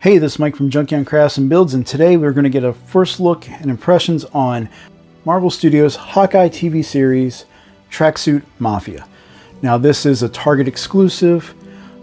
Hey, this is Mike from Junkion Crafts and Builds, and today we're going to get a first look and impressions on Marvel Studios' Hawkeye TV series, Tracksuit Mafia. Now, this is a Target exclusive.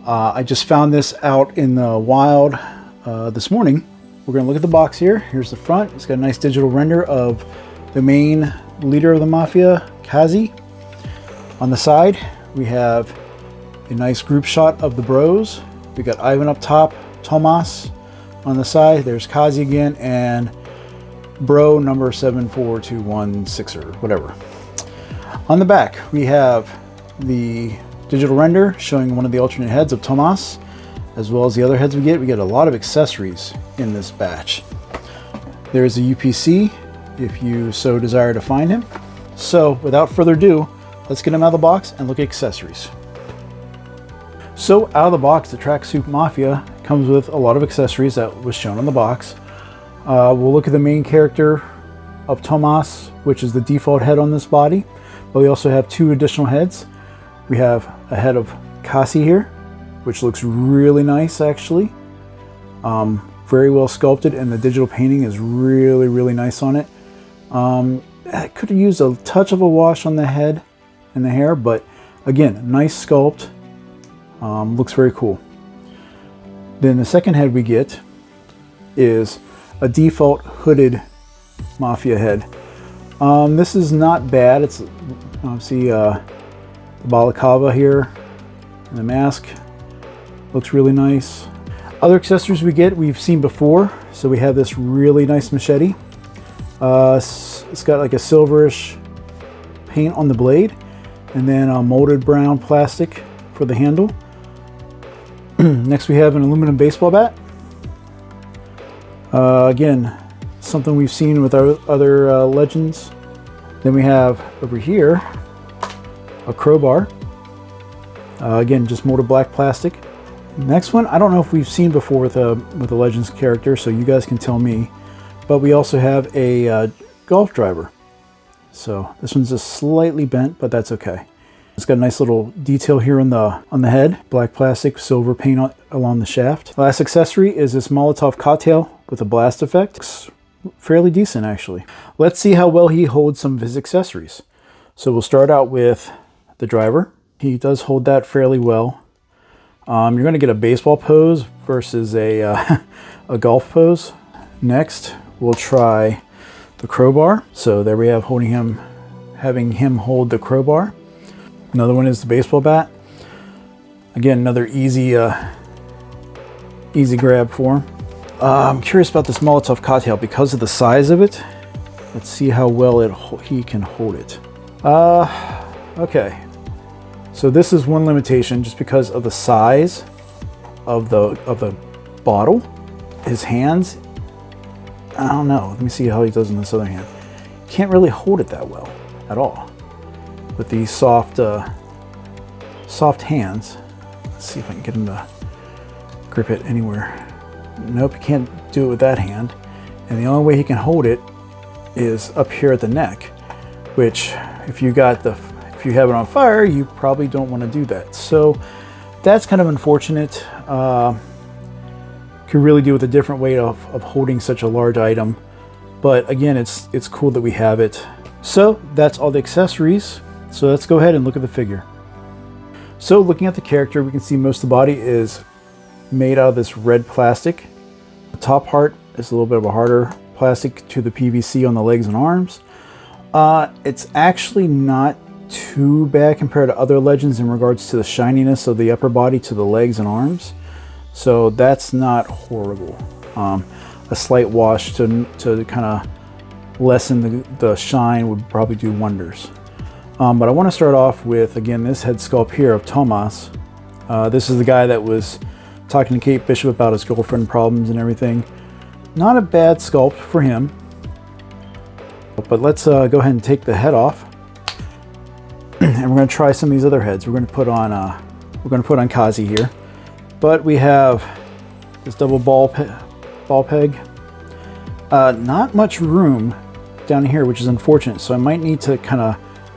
I just found this out in the wild this morning. We're going to look at the box here. Here's the front. It's got a nice digital render of the main leader of the Mafia, Kazi. On the side, we have a nice group shot of the bros. We got Ivan up top, Tomas on the side, there's Kazi again, and bro number 74216 or whatever. On the back, we have the digital render showing one of the alternate heads of Tomas, as well as the other heads we get. We get a lot of accessories in this batch. There is a UPC if you so desire to find him. So without further ado, let's get him out of the box and look at accessories. So out of the box, the Tracksuit Mafia comes with a lot of accessories that was shown on the box. We'll look at the main character of Tomas, which is the default head on this body, but we also have two additional heads. We have a head of Kazi here, which looks really nice actually. Very well sculpted, and the digital painting is really nice on it. I could have used a touch of a wash on the head and the hair, but again, nice sculpt. Looks very cool. Then the second head we get is a default hooded Mafia head. This is not bad. It's obviously the balaclava here and the mask looks really nice. Other accessories we get we've seen before. So we have this really nice machete. It's got like a silverish paint on the blade, and then a molded brown plastic for the handle. Next we have an aluminum baseball bat. Again, something we've seen with our other legends. Then we have over here a crowbar. Again, just molded black plastic. Next one, I don't know if we've seen before with a Legends character, so you guys can tell me. But we also have a golf driver. So this one's just slightly bent, but that's okay. It's got a nice little detail here on the head, black plastic, silver paint along the shaft. Last accessory is this Molotov cocktail with a blast effect. Looks fairly decent actually. Let's see how well he holds some of his accessories. So we'll start out with the driver. He does hold that fairly well. You're going to get a baseball pose versus a golf pose. Next, we'll try the crowbar. So there we have having him hold the crowbar. Another one is the baseball bat. Again, another easy grab for him. I'm curious about this Molotov cocktail because of the size of it. Let's see how well he can hold it. Okay. So this is one limitation just because of the size of the bottle. His hands, I don't know. Let me see how he does in this other hand. Can't really hold it that well at all with these soft hands. Let's see if I can get him to grip it anywhere. Nope, he can't do it with that hand. And the only way he can hold it is up here at the neck, which if you have it on fire, you probably don't want to do that. So that's kind of unfortunate. Could really do with a different way of holding such a large item. But again, it's cool that we have it. So that's all the accessories. So let's go ahead and look at the figure. So looking at the character, we can see most of the body is made out of this red plastic. The top part is a little bit of a harder plastic to the PVC on the legs and arms. It's actually not too bad compared to other Legends in regards to the shininess of the upper body to the legs and arms. So that's not horrible. A slight wash to kind of lessen the shine would probably do wonders. But I want to start off with, again, this head sculpt here of Tomas. This is the guy that was talking to Kate Bishop about his girlfriend problems and everything. Not a bad sculpt for him. But let's go ahead and take the head off. And we're going to try some of these other heads. We're going to put on Kazi here. But we have this double ball peg. Not much room down here, which is unfortunate. So I might need to kind of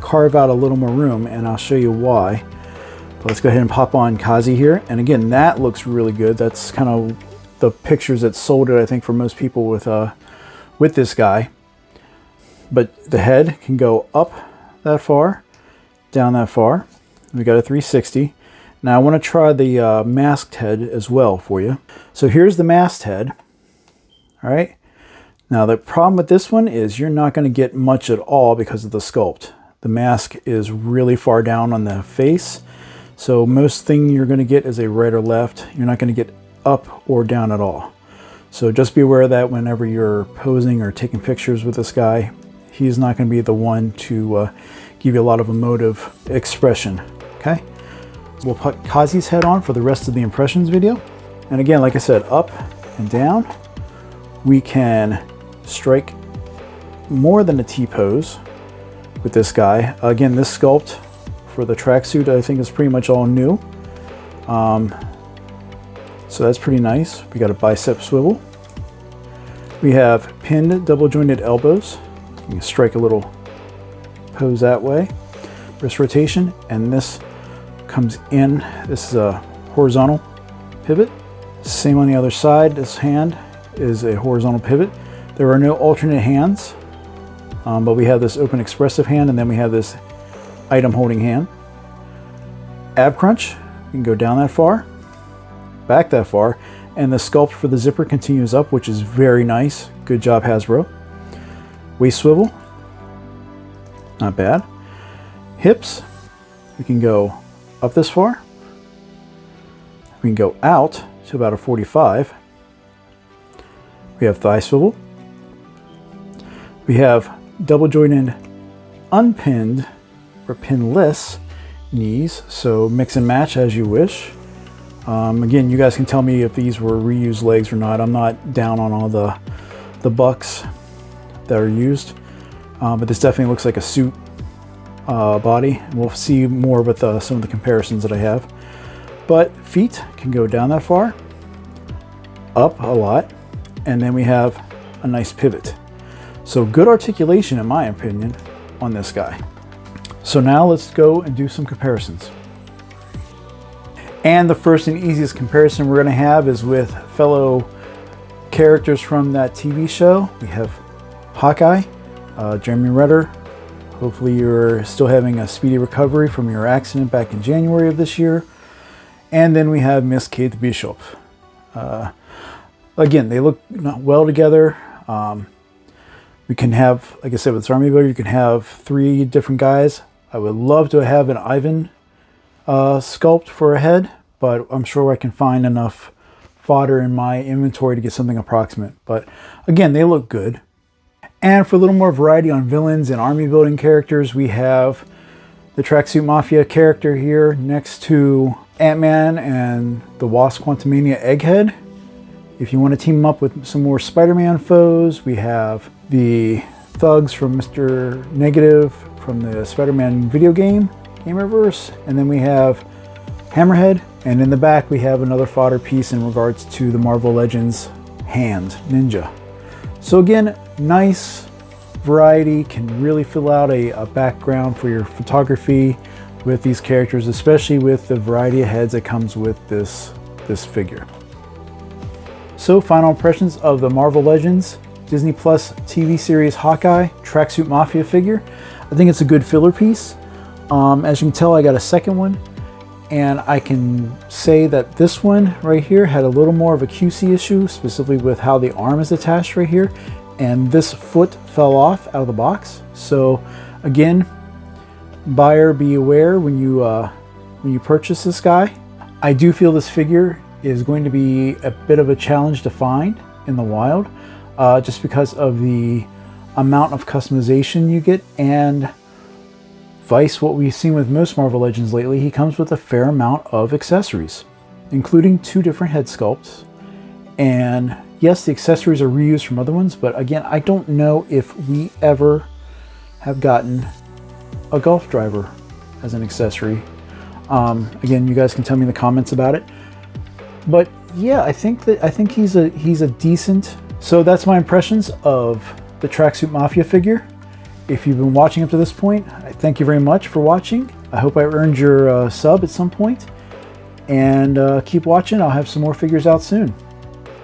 carve out a little more room, and I'll show you why. But let's go ahead and pop on Kazi here. And again, that looks really good. That's kind of the pictures that sold it, I think, for most people with this guy. But the head can go up that far, down that far. We got a 360. Now I want to try the masked head as well for you. So here's the masked head. All right. Now the problem with this one is you're not going to get much at all because of the sculpt. The mask is really far down on the face. So most thing you're going to get is a right or left. You're not going to get up or down at all. So just be aware of that whenever you're posing or taking pictures with this guy. He's not going to be the one to give you a lot of emotive expression. Okay. We'll put Kazi's head on for the rest of the impressions video. And again, like I said, up and down. We can strike more than a T-pose with this guy. Again, this sculpt for the tracksuit I think is pretty much all new. So that's pretty nice. We got a bicep swivel. We have pinned double jointed elbows. You can strike a little pose that way. Wrist rotation, and this comes in. This is a horizontal pivot. Same on the other side. This hand is a horizontal pivot. There are no alternate hands, but we have this open expressive hand, and then we have this item holding hand. Ab crunch, you can go down that far, back that far, and the sculpt for the zipper continues up, which is very nice. Good job, Hasbro. Waist swivel, not bad. Hips, we can go up this far. We can go out to about a 45. We have thigh swivel. We have double jointed, unpinned, or pinless knees. So mix and match as you wish. Again, you guys can tell me if these were reused legs or not. I'm not down on all the bucks that are used, but this definitely looks like a suit body. We'll see more with some of the comparisons that I have. But feet can go down that far, up a lot, and then we have a nice pivot. So good articulation, in my opinion, on this guy. So now let's go and do some comparisons. And the first and easiest comparison we're going to have is with fellow characters from that TV show. We have Hawkeye, Jeremy Renner. Hopefully you're still having a speedy recovery from your accident back in January of this year. And then we have Miss Kate Bishop. Again, they look well together. We can have, like I said, with this army builder, you can have 3 different guys. I would love to have an Ivan sculpt for a head, but I'm sure I can find enough fodder in my inventory to get something approximate. But again, they look good. And for a little more variety on villains and army building characters, we have the Tracksuit Mafia character here next to Ant-Man and the Wasp Quantumania Egghead. If you want to team them up with some more Spider-Man foes, we have the thugs from Mr. Negative from the Spider-Man video game, Gamerverse, and then we have Hammerhead, and in the back we have another fodder piece in regards to the Marvel Legends hand ninja. So again, nice variety, can really fill out a background for your photography with these characters, especially with the variety of heads that comes with this figure. So final impressions of the Marvel Legends Disney Plus TV series Hawkeye Tracksuit Mafia figure. I think it's a good filler piece. As you can tell, I got a second one, and I can say that this one right here had a little more of a QC issue, specifically with how the arm is attached right here, and this foot fell off out of the box. So again, buyer be aware when you purchase this guy. I do feel this figure is going to be a bit of a challenge to find in the wild, just because of the amount of customization you get. And vice what we've seen with most Marvel Legends lately, he comes with a fair amount of accessories, including 2 different head sculpts. And yes, the accessories are reused from other ones, but again, I don't know if we ever have gotten a golf driver as an accessory. Again, you guys can tell me in the comments about it. But yeah, I think he's a decent. So that's my impressions of the Tracksuit Mafia figure. If you've been watching up to this point, I thank you very much for watching. I hope I earned your sub at some point. And keep watching. I'll have some more figures out soon.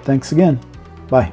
Thanks again. Bye.